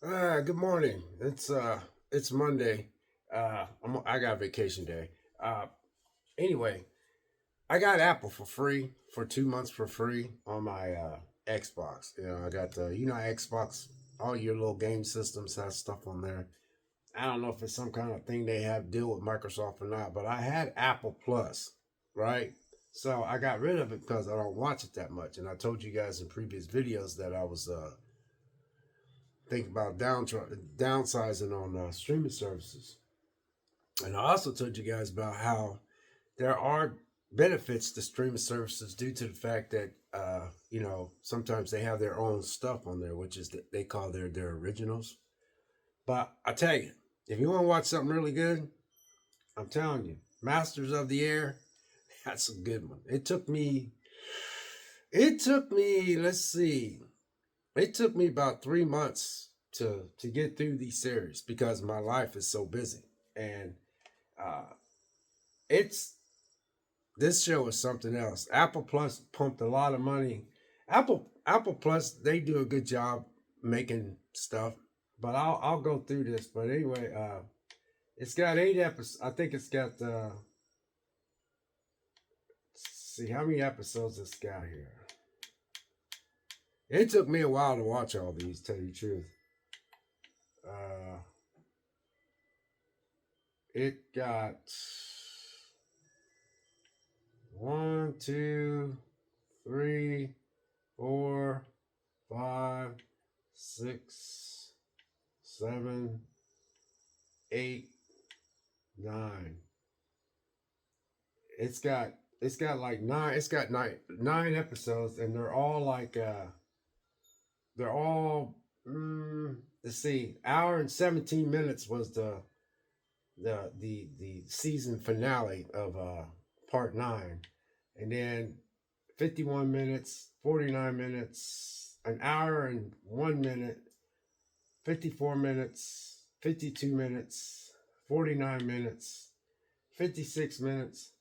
Good morning. It's Monday. I got vacation day. Uh, anyway, I got Apple for free for 2 months for free on my Xbox. I got the Xbox. All your little game systems have stuff on there. I don't know if it's some kind of thing they have deal with Microsoft or not, but I had Apple Plus, right? So I got rid of it because I don't watch it that much, and I told you guys in previous videos that I was think about downsizing on streaming services. And I also told you guys about how there are benefits to streaming services due to the fact that sometimes they have their own stuff on there, which is they call their originals. But I tell you, if you want to watch something really good, I'm telling you, Masters of the Air, that's a good one. It took me, let's see, it took me about 3 months to get through these series because my life is so busy. And uh it's this show is something else. Apple Plus pumped a lot of money. Apple Plus, they do a good job making stuff. But I'll go through this. But anyway, it's got 8 episodes. I think it's got see how many episodes it's got here. It took me a while to watch all these, tell you the truth. Uh it got one, two, three, four, five, six, seven, eight, nine. It's got it's got like nine. It's got nine episodes, and they're all. Let's see, hour and 17 minutes was the season finale of part nine, and then 51 minutes, 49 minutes, an hour and 1 minute, 54 minutes, 52 minutes, 49 minutes, 56 minutes,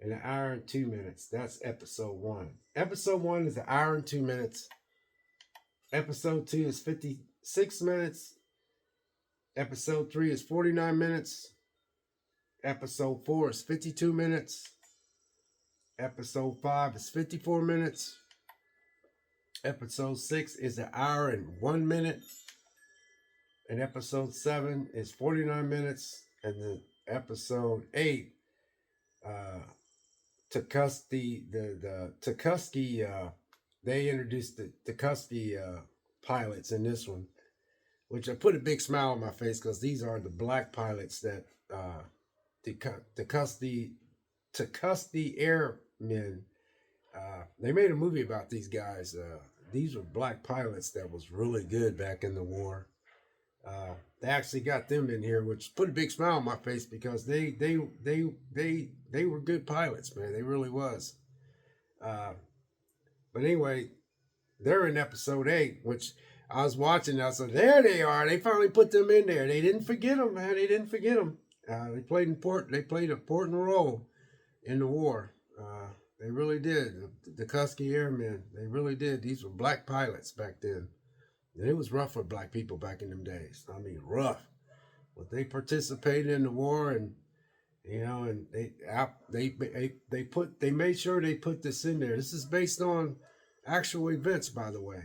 and an hour and 2 minutes. That's episode one. Episode one is an hour and 2 minutes. Episode two is 56 minutes. Episode three is 49 minutes. Episode four is 52 minutes. Episode five is 54 minutes. Episode six is an hour and 1 minute. And episode seven is 49 minutes. And then episode eight, the Tukusky, they introduced the Tukusky pilots in this one, which I put a big smile on my face because these are the black pilots that the Tukusky Airmen. They made a movie about these guys. These were black pilots that was really good back in the war. They actually got them in here, which put a big smile on my face because they were good pilots, man. They really was. Uh, but anyway, they're in episode eight, which I was watching. I said, "There they are. They finally put them in there. They didn't forget them, man. They didn't forget them. They played important. They played an important role in the war. They really did. The Kusky Airmen. They really did. These were black pilots back then. And it was rough for black people back in them days. I mean, rough. But they participated in the war, and and they made sure they put this in there. This is based on actual events, by the way.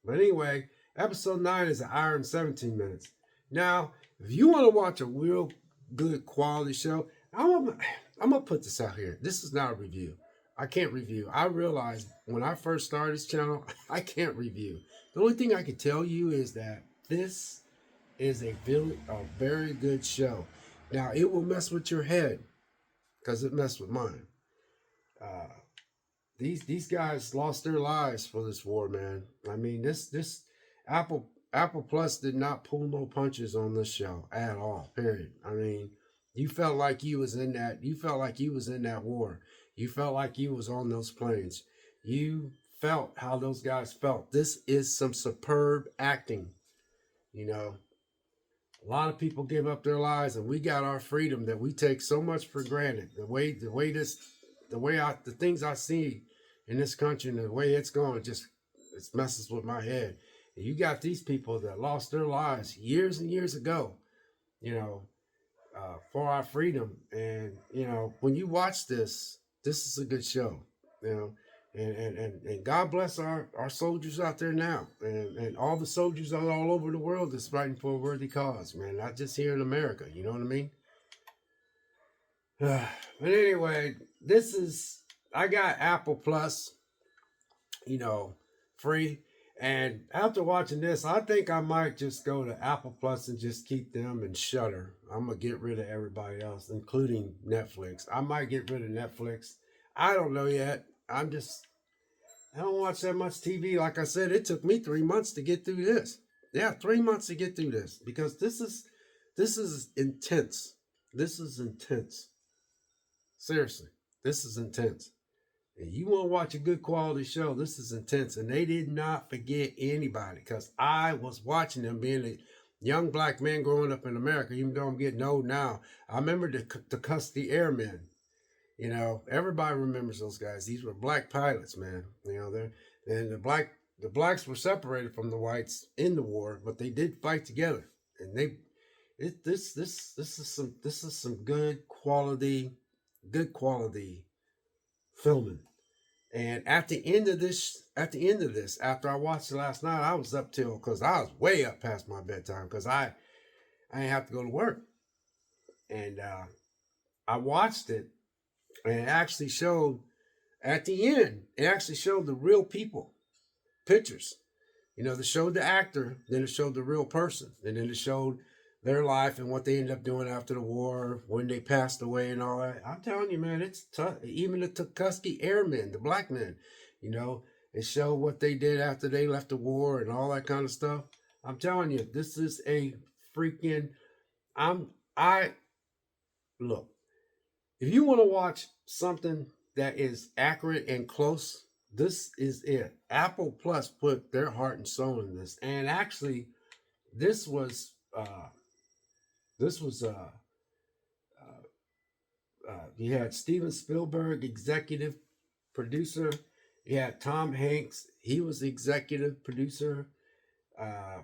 But anyway, episode nine is an hour and 17 minutes. Now, if you want to watch a real good quality show, I'm gonna put this out here. This is not a review. I can't review. I realized when I first started this channel, I can't review. The only thing I can tell you is that this is a very good show. Now, it will mess with your head because it messed with mine. Uh, these guys lost their lives for this war, man. I mean, this Apple Plus did not pull no punches on this show at all. Period. I mean, you felt like you was in that. You felt like you was in that war. You felt like you was on those planes. You felt how those guys felt. This is some superb acting. You know, a lot of people give up their lives, and we got our freedom that we take so much for granted. The things I see in this country and the way it's going, it messes with my head. And you got these people that lost their lives years and years ago, you know, for our freedom. And when you watch this, this is a good show. You know, and God bless our soldiers out there now, and all the soldiers all over the world that's fighting for a worthy cause, man. Not just here in America. You know what I mean? But anyway, this is I got Apple Plus, you know, free. And after watching this, I think I might just go to Apple Plus and just keep them and Shutter. I'm gonna get rid of everybody else, including Netflix. I might get rid of Netflix. I don't know yet. I don't watch that much TV. Like I said, it took me 3 months to get through this. Yeah, 3 months to get through this because this is intense. This is intense. Seriously, this is intense. And you want to watch a good quality show, this is intense. And they did not forget anybody because I was watching them being a young black man growing up in America, even though I'm getting old now. I remember the Tuskegee Airmen. Everybody remembers those guys. These were black pilots, man. And the blacks were separated from the whites in the war, but they did fight together. And this is some good quality filming. And at the end of this, after I watched it last night, I was up till because I was way up past my bedtime because I didn't have to go to work. And I watched it, and it actually showed at the end. It actually showed the real people, pictures. They showed the actor, then it showed the real person, and then it showed their life and what they ended up doing after the war, when they passed away and all that. I'm telling you, man, it's tough. Even the Tuskegee Airmen, the black men, it showed what they did after they left the war and all that kind of stuff. I'm telling you, this is a freaking. I look. If you want to watch something that is accurate and close, this is it. Apple Plus put their heart and soul in this, and actually, this was. This was you had Steven Spielberg, executive producer. You had Tom Hanks, he was the executive producer. Uh,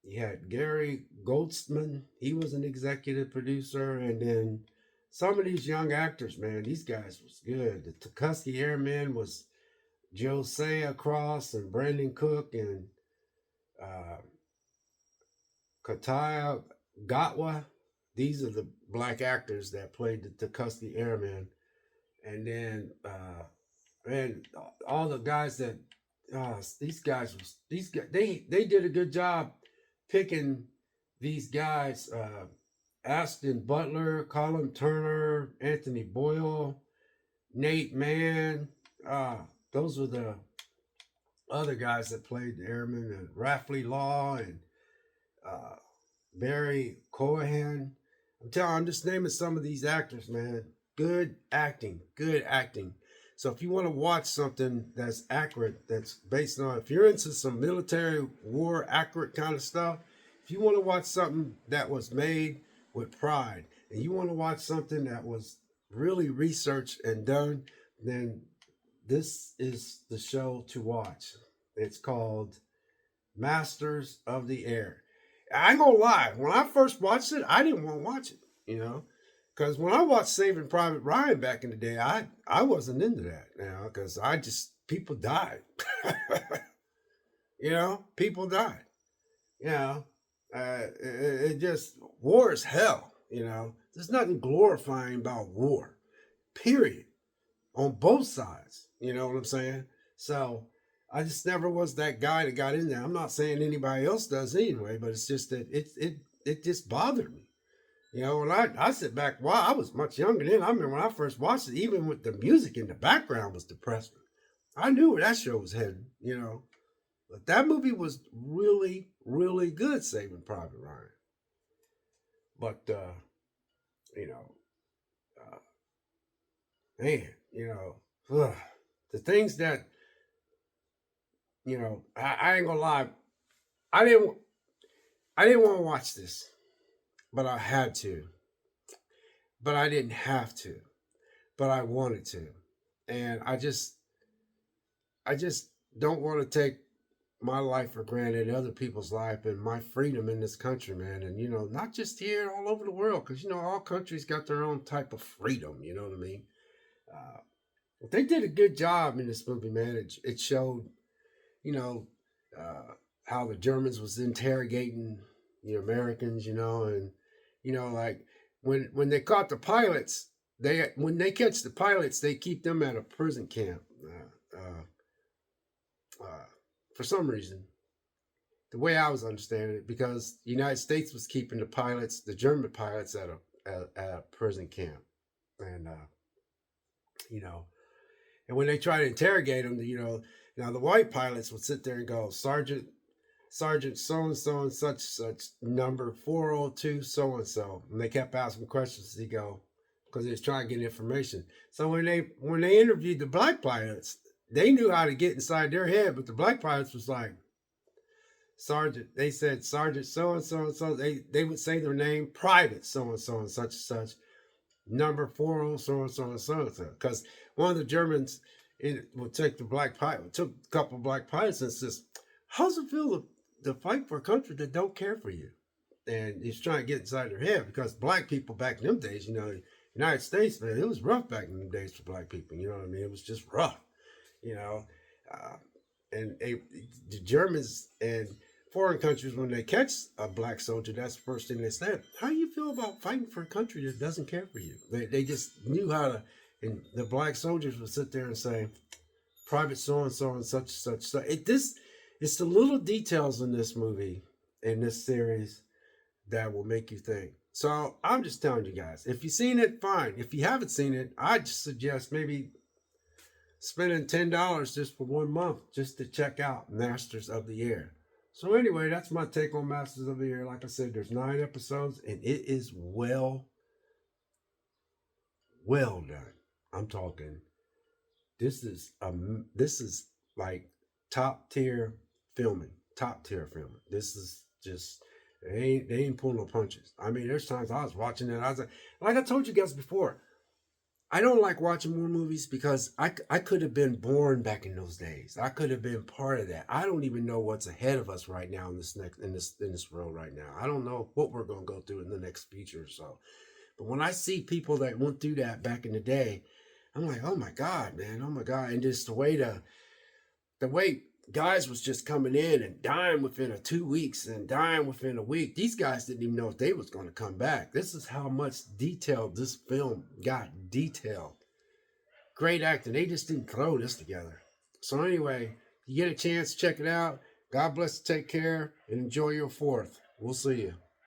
you had Gary Goldsman, he was an executive producer, and then some of these young actors, man, these guys was good. The Tuskegee Airmen was Josiah Cross and Brandon Cook and uh, Kataya Gatwa. These are the black actors that played the Tuskegee Airmen. And then and all the guys that these guys they did a good job picking these guys. Ashton Butler, Colin Turner, Anthony Boyle, Nate Mann. Those were the other guys that played the airmen, and Rafley Law and uh, Barry Cohen. I'm just naming some of these actors, man. Good acting, good acting. So if you want to watch something that's accurate, that's based on, if you're into some military war accurate kind of stuff, if you want to watch something that was made with pride, and you want to watch something that was really researched and done, then this is the show to watch. It's called Masters of the Air. I ain't gonna lie. When I first watched it, I didn't want to watch it, because when I watched Saving Private Ryan back in the day, I wasn't into that, because people died, people died, it just war is hell, There's nothing glorifying about war, period, on both sides. You know what I'm saying? So I just never was that guy that got in there. I'm not saying anybody else does anyway, but it's just that it just bothered me. When I sit back, wow, I was much younger then. I remember when I first watched it, even with the music in the background was depressing. I knew where that show was heading. But that movie was really, really good, Saving Private Ryan. But you know, man, the things that I ain't gonna lie, I didn't want to watch this, but I had to. But I didn't have to. But I wanted to. And I just don't want to take my life for granted, other people's life, and my freedom in this country, man. And not just here, all over the world, because all countries got their own type of freedom. You know what I mean? Uh, they did a good job in this movie, man. It showed, you know, how the Germans was interrogating the Americans, and like when they caught the pilots, when they catch the pilots, they keep them at a prison camp. Uh, for some reason, the way I was understanding it, because the United States was keeping the German pilots at a prison camp, and you know, and when they try to interrogate them, now the white pilots would sit there and go, Sergeant so and so and such number 402 so and so, and they kept asking questions. He go, because they was trying to get information. So when they interviewed the black pilots, they knew how to get inside their head, but the black pilots was like, Sergeant, they said Sergeant so and so and so. They would say their name, Private so and such, number 40 so and so and so and so. Because one of the Germans would take took a couple of black pilots and says, how's it feel to fight for a country that don't care for you? And he's trying to get inside their head, because black people back in them days, United States, man, it was rough back in them days for black people. You know what I mean? It was just rough, you know. And the Germans and foreign countries, when they catch a black soldier, that's the first thing they said. How do you feel about fighting for a country that doesn't care for you? They just knew how to, and the black soldiers would sit there and say, Private so and so and such. It's the little details in this movie, in this series, that will make you think. So I'm just telling you guys, if you've seen it, fine. If you haven't seen it, I'd suggest maybe spending $10 just for 1 month just to check out Masters of the Air. So anyway, that's my take on Masters of the Air. Like I said, there's 9 episodes, and it is well done. I'm talking. This is like top tier filming. This is just, they ain't pulling no punches. I mean, there's times I was watching it, I was like I told you guys before, I don't like watching war movies because I could have been born back in those days. I could have been part of that. I don't even know what's ahead of us right now in this world right now. I don't know what we're going to go through in the next future or so. But when I see people that went through that back in the day, I'm like, oh my God, man, oh my God. And just the way guys was just coming in and dying within 2 weeks and dying within a week. These guys didn't even know if they was going to come back. This is how much detail this film got. Detailed. Great acting. They just didn't throw this together. So anyway, you get a chance, check it out. God bless, take care, and enjoy your 4th. We'll see you.